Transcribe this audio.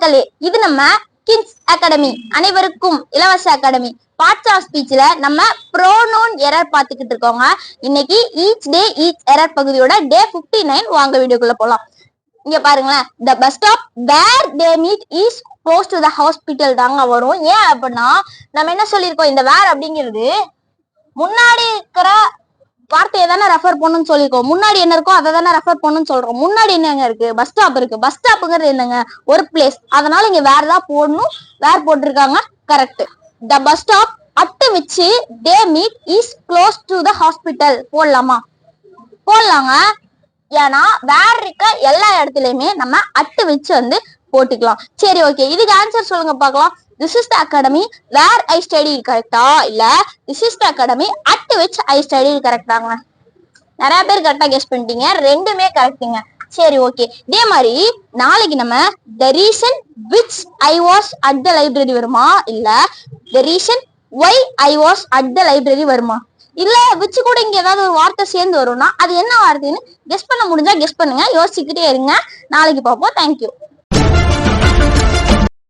மக்களே, இது நம்ம கிட்ஸ் அகாடமி, அனைவருக்கும் இலவச அகாடமி. பார்ட்ஸ் ஆஃப் ஸ்பீச்ல நம்ம ப்ரோனவுன் எரர் பாத்துக்கிட்டு இருக்கோங்க. இன்னைக்கு ஈச் டே ஈச் எரர் பகுதியோட டே 59 வாங்க வீடியோக்குள்ள போலாம். இங்க பாருங்களேன், the bus stop where they meet is close to the hospital தாங்க வரும். ஏன் அப்படின்னா நம்ம என்ன சொல்லியிருக்கோம், இந்த வேர் அப்படிங்கிறது முன்னாடி இருக்கிற வார்த்தையை தானே ரெஃபர் பண்ணணும்னு சொல்லிருக்கோம். முன்னாடி என்ன இருக்கோ அதை தானே ரெஃபர் பண்ணணும்னு சொல்றோம். முன்னாடி என்னங்க இருக்கு, பஸ் ஸ்டாப் இருக்கு. பஸ் ஸ்டாப்புங்கிறது என்னங்க, ஒரு பிளேஸ். அதனால இங்க வேற தான் போடணும், வேர் போட்டிருக்காங்க, correct. The bus stop at which they meet is close to the hospital போடலாமா? போடலாங்க. ஏன்னா வேற இருக்க எல்லா இடத்துலயுமே நம்ம அட்டு வச்சு வந்து போட்டுக்கலாம். சரி, ஓகே, இதுக்கு ஆன்சர் சொல்லுங்க பார்க்கலாம். This is the academy where I studied கரெக்டா, இல்ல this is the academy at which I studied கரெக்டாங்க? நிறைய பேர் கரெக்டா கெஸ் பண்ணிட்டீங்க, ரெண்டுமே கரெக்டுங்க. சரி, ஓகே. இதே மாதிரி நாளைக்கு நம்ம the reason which I was at the library வருமா, இல்ல the reason why I was at the library வருமா? இல்ல விச்சு கூட இங்க ஏதாவது ஒரு வார்த்தை சேர்ந்து வரும்னா அது என்ன வார்த்தைன்னு கெஸ் பண்ண முடிஞ்சா கெஸ் பண்ணுங்க. யோசிச்சுக்கிட்டே இருங்க. நாளைக்கு பார்ப்போம். தேங்க்யூ.